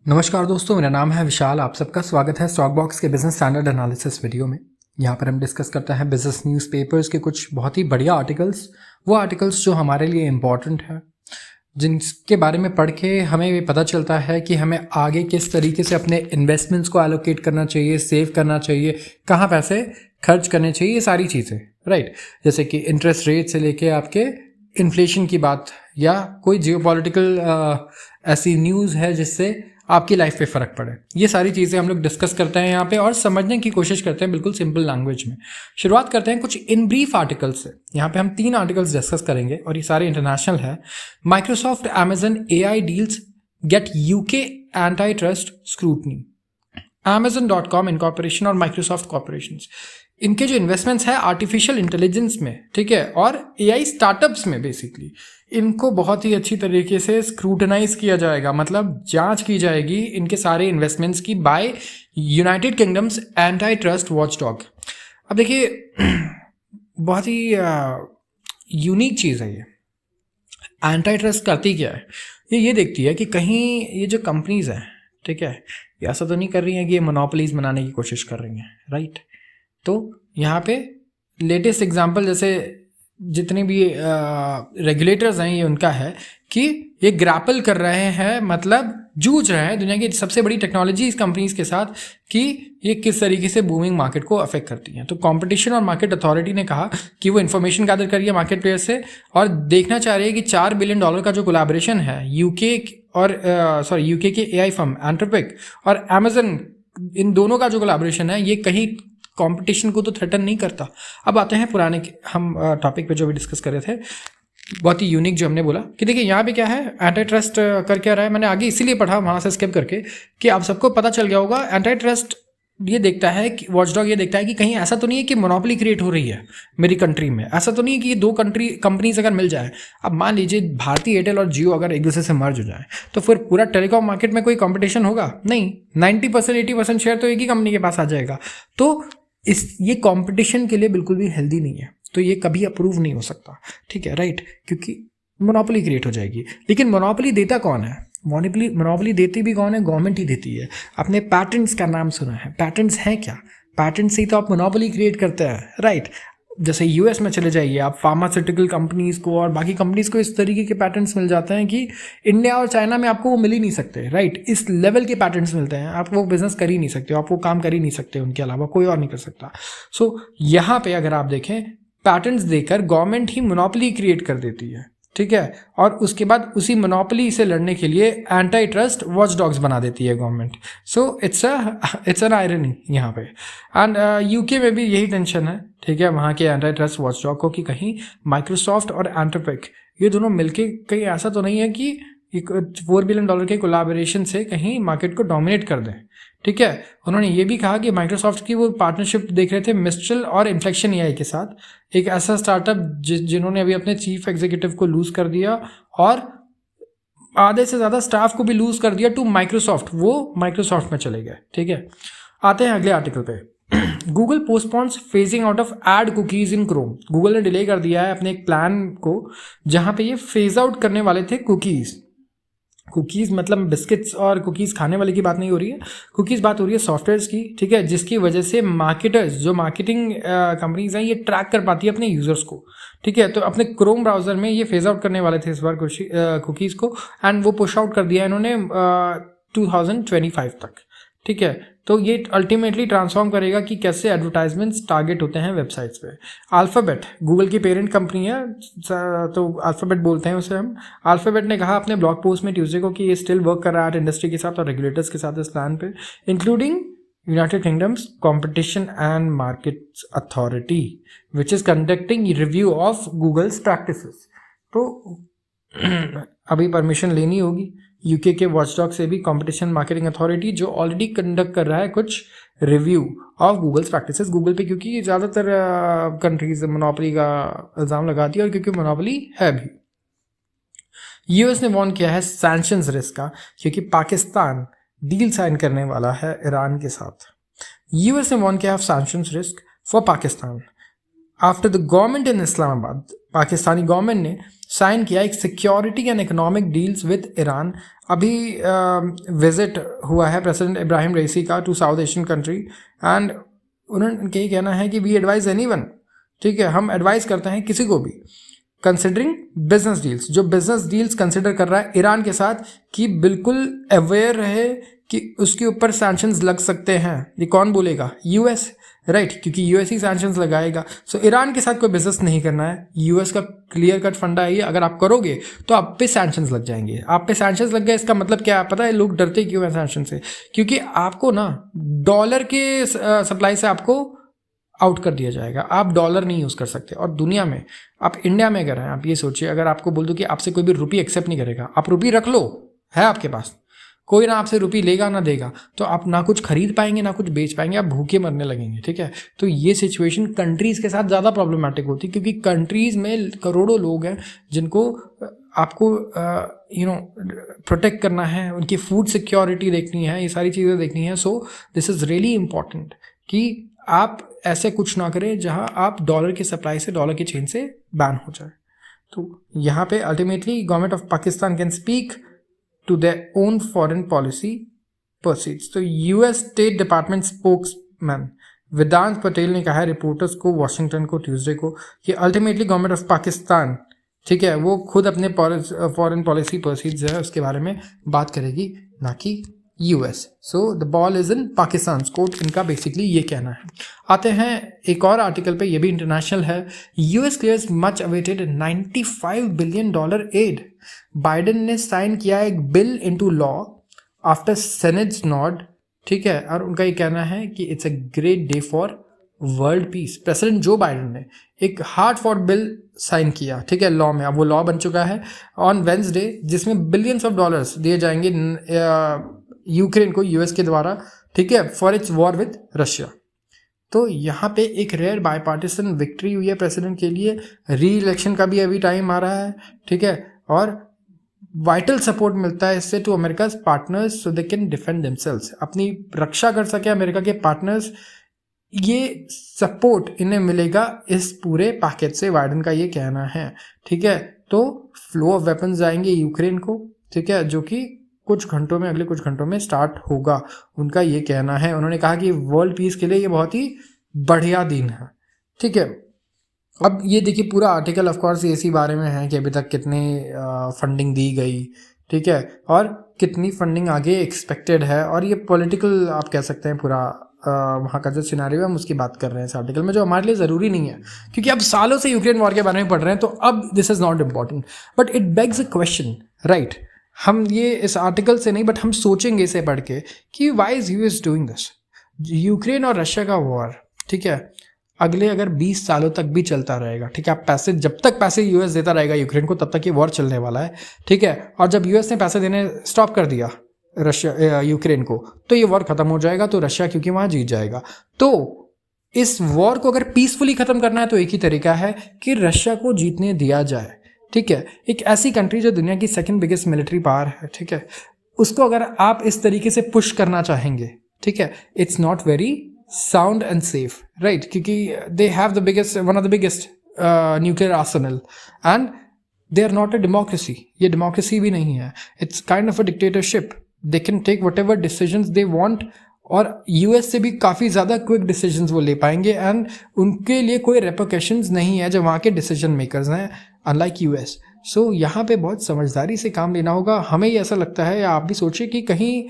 नमस्कार दोस्तों, मेरा नाम है विशाल। आप सबका स्वागत है स्टॉक बॉक्स के बिजनेस स्टैंडर्ड एनालिसिस वीडियो में। यहाँ पर हम डिस्कस करते हैं बिजनेस न्यूज़पेपर्स के कुछ बहुत ही बढ़िया आर्टिकल्स, वो आर्टिकल्स जो हमारे लिए इम्पॉर्टेंट है, जिनके बारे में पढ़ के हमें ये पता चलता है कि हमें आगे किस तरीके से अपने इन्वेस्टमेंट्स को एलोकेट करना चाहिए, सेव करना चाहिए, कहाँ पैसे खर्च करने चाहिए, ये सारी चीज़ें, राइट। जैसे कि इंटरेस्ट रेट से लेके आपके इन्फ्लेशन की बात, या कोई जियोपॉलिटिकल ऐसी न्यूज़ है जिससे आपकी लाइफ पे फ़र्क पड़े, ये सारी चीज़ें हम लोग डिस्कस करते हैं यहाँ पे और समझने की कोशिश करते हैं बिल्कुल सिंपल लैंग्वेज में। शुरुआत करते हैं कुछ इन ब्रीफ आर्टिकल्स से। यहाँ पे हम 3 आर्टिकल्स डिस्कस करेंगे और ये सारे इंटरनेशनल है। Microsoft Amazon AI deals get UK anti trust scrutiny. Amazon.com incorporation और माइक्रोसॉफ्ट कॉर्पोरेशन, इनके जो इन्वेस्टमेंट्स है आर्टिफिशियल इंटेलिजेंस में, ठीक है, और AI स्टार्टअप्स में, बेसिकली इनको बहुत ही अच्छी तरीके से स्क्रूटनाइज किया जाएगा, मतलब जांच की जाएगी इनके सारे इन्वेस्टमेंट्स की by United Kingdom's anti trust watchdog. अब देखिए बहुत ही यूनिक चीज़ है ये। एंटी ट्रस्ट करती क्या है? ये देखती है कि कहीं ये जो कंपनीज हैं, ठीक है, ये ऐसा तो नहीं कर रही हैं कि ये मोनोपोलीज बनाने की कोशिश कर रही हैं, राइट। तो यहाँ पे लेटेस्ट एग्जांपल जैसे जितने भी रेगुलेटर्स हैं, ये उनका है कि ये ग्रैपल कर रहे हैं, मतलब जूझ रहे हैं दुनिया की सबसे बड़ी टेक्नोलॉजी कंपनीज के साथ कि ये किस तरीके से बूमिंग मार्केट को अफेक्ट करती हैं। तो कंपटीशन और मार्केट अथॉरिटी ने कहा कि वो इन्फॉर्मेशन गैदर करिए मार्केट प्लेयर से और देखना चाह रही है कि $4 बिलियन का जो कोलैबोरेशन है यूके के AI फर्म एंथ्रोपिक और अमेजन, इन दोनों का जो कोलैबोरेशन है, ये कहीं कंपटीशन को तो थ्रेटन नहीं करता। अब आते हैं पुराने हम टॉपिक पे जो भी डिस्कस कर रहे थे, बहुत ही यूनिक जो हमने बोला कि देखिए यहाँ पे क्या है, एंटी ट्रस्ट कर क्या रहा है। मैंने आगे इसीलिए पढ़ा वहाँ से स्किप करके कि आप सबको पता चल गया होगा। एंटी ट्रस्ट ये देखता है कि वॉचडॉग ये देखता है कि कहीं ऐसा तो नहीं है कि मोनोपोली क्रिएट हो रही है मेरी कंट्री में, ऐसा तो नहीं है कि ये 2 कंपनीज अगर मिल जाए। अब मान लीजिए भारती एयरटेल और जियो अगर एक दूसरे से मर्ज हो जाए तो फिर पूरा टेलीकॉम मार्केट में कोई कंपटीशन होगा नहीं, 90% 80% शेयर तो एक ही कंपनी के पास आ जाएगा। तो ये कंपटीशन के लिए बिल्कुल भी हेल्दी नहीं है, तो ये कभी अप्रूव नहीं हो सकता, ठीक है, राइट, क्योंकि मोनोपोली क्रिएट हो जाएगी। लेकिन मोनोपोली देता कौन है? मोनोपोली देती भी कौन है? गवर्नमेंट ही देती है। आपने पैटेंट्स का नाम सुना है? पैटेंट्स हैं क्या? पैटेंट्स से ही तो आप मोनोपोली क्रिएट करते हैं, राइट। जैसे US में चले जाइए आप, फार्मास्यूटिकल कंपनीज को और बाकी कंपनीज को इस तरीके के पैटेंट्स मिल जाते हैं कि इंडिया और चाइना में आपको वो मिल ही नहीं सकते, राइट। इस लेवल के पैटेंट्स मिलते हैं, आप वो बिजनेस कर ही नहीं सकते, आप वो काम कर ही नहीं सकते, उनके अलावा कोई और नहीं कर सकता। सो यहाँ पे अगर आप देखें, पैटेंट्स देकर गवर्नमेंट ही मोनोपोली क्रिएट कर देती है, ठीक है, और उसके बाद उसी मोनोपोली से लड़ने के लिए एंटी ट्रस्ट वॉचडॉग्स बना देती है government. So it's an irony यहाँ पे। एंड यूके में भी यही टेंशन है, ठीक है, वहाँ के एंटी ट्रस्ट वॉचडॉग को कि कहीं माइक्रोसॉफ्ट और एंथ्रोपिक ये दोनों मिलके कहीं ऐसा तो नहीं है कि $4 बिलियन के कोलैबोरेशन से कहीं मार्केट को डोमिनेट कर दें, ठीक है। उन्होंने ये भी कहा कि माइक्रोसॉफ्ट की वो पार्टनरशिप देख रहे थे मिस्ट्रल और इन्फ्लेक्शन AI के साथ, एक ऐसा स्टार्टअप जिन्होंने अभी अपने चीफ एग्जीक्यूटिव को लूज कर दिया और आधे से ज़्यादा स्टाफ को भी लूज कर दिया टू माइक्रोसॉफ्ट, वो माइक्रोसॉफ्ट में चले गए, ठीक है। आते हैं अगले आर्टिकल पे। Google postpones phasing out of ad cookies in Chrome. Google ने डिले कर दिया है अपने एक प्लान को जहाँ पे ये फेज आउट करने वाले थे कुकीज़ मतलब बिस्किट्स और कुकीज़ खाने वाले की बात नहीं हो रही है, कुकीज़ बात हो रही है सॉफ्टवेयर्स की, ठीक है, जिसकी वजह से मार्केटर्स, जो मार्केटिंग कंपनीज हैं, ये ट्रैक कर पाती है अपने यूज़र्स को, ठीक है। तो अपने क्रोम ब्राउज़र में ये फेज आउट करने वाले थे इस बार कुकीज़ को, एंड वो पुश आउट कर दिया इन्होंने 2025 तक, ठीक है। तो ये अल्टीमेटली ट्रांसफॉर्म करेगा कि कैसे एडवर्टाइजमेंट्स टारगेट होते हैं वेबसाइट्स पे। अल्फ़ाबेट गूगल की पेरेंट कंपनी है, तो अल्फ़ाबेट बोलते हैं उसे हम। अल्फ़ाबेट ने कहा अपने ब्लॉग पोस्ट में ट्यूसडे को कि ये स्टिल वर्क कर रहा है इंडस्ट्री के साथ और रेगुलेटर्स के साथ इस प्लान पे, including United Kingdom's competition and markets authority which is conducting review of Google's practices. तो अभी परमिशन लेनी होगी यूके के वॉचडॉग से भी, कंपटीशन मार्केटिंग अथॉरिटी, जो ऑलरेडी कंडक्ट कर रहा है कुछ review of Google's practices Google पे, क्योंकि ज़्यादातर कंट्रीज मोनोपोली का इल्ज़ाम लगाती है और क्योंकि मोनोपोली है भी। US ने वॉर्न किया है सैंक्शंस रिस्क का, क्योंकि पाकिस्तान डील साइन करने वाला है ईरान के साथ। US ने वॉर्न किया है sanctions risk for Pakistan after the government in Islamabad, Pakistani government ने साइन किया एक security and economic deals with Iran. अभी विजिट हुआ है प्रेसिडेंट इब्राहिम रईसी का to south Asian country, and उन्होंने यही कहना है कि वी एडवाइज एनीवन, ठीक है, हम एडवाइस करते हैं किसी को भी कंसिडरिंग बिजनेस डील्स, जो बिजनेस डील्स कंसिडर कर रहा है ईरान के साथ, कि बिल्कुल अवेयर रहे कि उसके ऊपर सैंक्शंस लग सकते हैं। ये कौन बोलेगा? यूएस, राइट, क्योंकि यूएस ही सैंक्शंस लगाएगा। सो ईरान के साथ कोई बिजनेस नहीं करना है। यूएस का क्लियर कट फंडा है ये, अगर आप करोगे तो आप पे सैंक्शंस लग जाएंगे। आप पे सैंक्शंस लग गए, इसका मतलब क्या है पता है? लोग डरते क्यों हैं सैंक्शन से? क्योंकि आपको ना डॉलर के सप्लाई से आपको आउट कर दिया जाएगा। आप डॉलर नहीं यूज़ कर सकते। और दुनिया में, आप इंडिया में अगर हैं, आप ये सोचिए, अगर आपको बोल दो कि आपसे कोई भी रुपी एक्सेप्ट नहीं करेगा, आप रुपी रख लो, है आपके पास, कोई ना आपसे रुपी लेगा ना देगा, तो आप ना कुछ खरीद पाएंगे ना कुछ बेच पाएंगे, आप भूखे मरने लगेंगे, ठीक है। तो ये सिचुएशन कंट्रीज़ के साथ ज़्यादा प्रॉब्लमेटिक होती है, क्योंकि कंट्रीज़ में करोड़ों लोग हैं जिनको आपको प्रोटेक्ट करना है, उनकी फूड सिक्योरिटी देखनी है, ये सारी चीज़ें देखनी है। So this is really important कि आप ऐसे कुछ ना करें जहां आप डॉलर की सप्लाई से, डॉलर की चेन से बैन हो जाए। तो यहाँ पे ultimately government of Pakistan can speak to their own foreign policy proceeds. तो US state department spokesman Vedant Patel ने कहा है रिपोर्टर्स को वॉशिंगटन को ट्यूसडे को कि अल्टीमेटली गवर्नमेंट ऑफ पाकिस्तान, ठीक है, वो खुद अपने फॉरेन पॉलिसी प्रोसीड्स है उसके बारे में बात करेगी, ना कि US. So the ball is in Pakistan court, इनका बेसिकली ये कहना है। आते हैं एक और आर्टिकल पे, ये भी इंटरनेशनल है। US clears much awaited $95 billion aid. Biden ने साइन किया एक bill into law after Senate's nod, ठीक है, और उनका ये कहना है कि it's a great day for world peace. President Joe Biden ने एक हार्ड फॉर बिल साइन किया, ठीक है, लॉ में, अब वो लॉ बन चुका है ऑन वेंसडे, जिसमें बिलियंस ऑफ डॉलर्स दिए जाएंगे यूक्रेन को यूएस के द्वारा, ठीक है, for its war with Russia. तो यहाँ पे एक रेयर बाईपार्टिसन विक्ट्री हुई है प्रेसिडेंट के लिए। री इलेक्शन का भी अभी टाइम आ रहा है, ठीक है, और वाइटल सपोर्ट मिलता है इससे to America's partners so they can defend themselves, अपनी रक्षा कर सके अमेरिका के पार्टनर्स। ये सपोर्ट इन्हें मिलेगा इस पूरे पैकेज से, बाइडेन का ये कहना है, ठीक है। तो फ्लो ऑफ वेपन्स जाएंगे यूक्रेन को, ठीक है, जो कि कुछ घंटों में, अगले कुछ घंटों में स्टार्ट होगा, उनका ये कहना है। उन्होंने कहा कि वर्ल्ड पीस के लिए ये बहुत ही बढ़िया दिन है, ठीक है। अब ये देखिए पूरा आर्टिकल ऑफ कोर्स इसी बारे में है कि अभी तक कितनी फंडिंग दी गई, ठीक है, और कितनी फंडिंग आगे एक्सपेक्टेड है, और ये पॉलिटिकल आप कह सकते हैं पूरा वहाँ का जो सिनारियो है हम उसकी बात कर रहे हैं इस आर्टिकल में, जो हमारे लिए ज़रूरी नहीं है, क्योंकि अब सालों से यूक्रेन वॉर के बारे में पढ़ रहे हैं, तो अब this is not important, but it bags a question, right. हम ये इस आर्टिकल से नहीं, बट हम सोचेंगे इसे पढ़ के कि why is US doing this. Ukraine और रशिया का वॉर, ठीक है, अगले अगर 20 सालों तक भी चलता रहेगा, ठीक है, आप पैसे, जब तक पैसे यूएस देता रहेगा यूक्रेन को, तब तक ये वॉर चलने वाला है, ठीक है। और जब यूएस ने पैसे देने स्टॉप कर दिया रशिया यूक्रेन को, तो ये वॉर खत्म हो जाएगा, तो रशिया क्योंकि वहाँ जीत जाएगा। तो इस वॉर को अगर पीसफुली खत्म करना है तो एक ही तरीका है कि रशिया को जीतने दिया जाए, ठीक है। एक ऐसी कंट्री जो दुनिया की सेकंड बिगेस्ट मिलिट्री पावर है, ठीक है, उसको अगर आप इस तरीके से पुश करना चाहेंगे, ठीक है, it's not very sound and safe, right, क्योंकि they have the biggest, one of the biggest nuclear arsenal, and they are not a democracy. ये डेमोक्रेसी भी नहीं है, it's kind of a dictatorship. They can take whatever decisions they want, और US से भी काफ़ी ज़्यादा quick decisions वो ले पाएंगे, एंड उनके लिए कोई रेपोकेशंस नहीं है जो वहाँ के डिसीजन मेकर्स हैं, अनलाइक यूएस। सो यहाँ पे बहुत समझदारी से काम लेना होगा। हमें ये ऐसा लगता है, या आप भी सोचिए, कि कहीं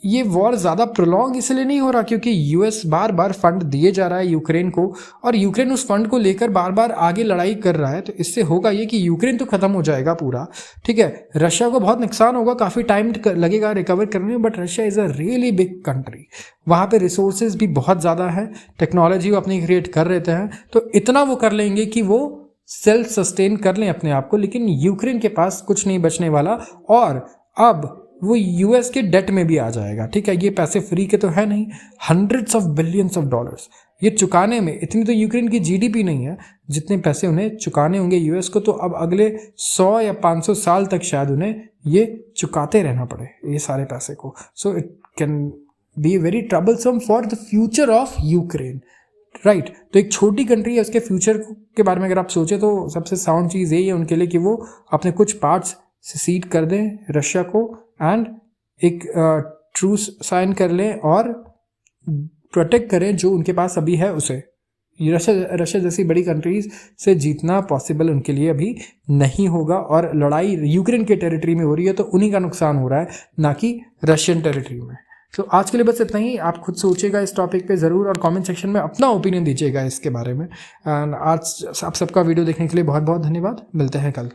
ये वॉर ज़्यादा प्रोलॉन्ग इसलिए नहीं हो रहा क्योंकि यूएस बार बार फंड दिए जा रहा है यूक्रेन को, और यूक्रेन उस फंड को लेकर बार बार आगे लड़ाई कर रहा है। तो इससे होगा ये कि यूक्रेन तो ख़त्म हो जाएगा पूरा, ठीक है, रशिया को बहुत नुकसान होगा, काफ़ी टाइम लगेगा रिकवर करने में, but Russia is a really big country, वहाँ पे रिसोर्सेज भी बहुत ज़्यादा है, टेक्नोलॉजी वो अपनी क्रिएट कर रहते हैं, तो इतना वो कर लेंगे कि वो सेल्फ सस्टेन कर लें अपने आप को। लेकिन यूक्रेन के पास कुछ नहीं बचने वाला, और अब वो यूएस के डेट में भी आ जाएगा, ठीक है। ये पैसे फ्री के तो है नहीं, hundreds of billions of dollars ये चुकाने में, इतनी तो यूक्रेन की जीडीपी नहीं है जितने पैसे उन्हें चुकाने होंगे यूएस को। तो अब अगले 100 या 500 साल तक शायद उन्हें ये चुकाते रहना पड़े ये सारे पैसे को। So it can be very troublesome for the future of Ukraine right. तो एक छोटी कंट्री है, उसके फ्यूचर के बारे में अगर आप सोचें तो सबसे साउंड चीज़ यही है उनके लिए कि वो अपने कुछ पार्ट्स सीड कर दें रशिया को एंड एक ट्रूस साइन कर लें और प्रोटेक्ट करें जो उनके पास अभी है उसे। रशिया जैसी बड़ी कंट्रीज से जीतना पॉसिबल उनके लिए अभी नहीं होगा, और लड़ाई यूक्रेन के टेरिटरी में हो रही है तो उन्हीं का नुकसान हो रहा है, ना कि रशियन टेरिटरी में। तो आज के लिए बस इतना ही। आप खुद सोचिएगा इस टॉपिक पे ज़रूर और कमेंट सेक्शन में अपना ओपिनियन दीजिएगा इसके बारे में। एंड आज आप सबका वीडियो देखने के लिए बहुत बहुत धन्यवाद। मिलते हैं कल।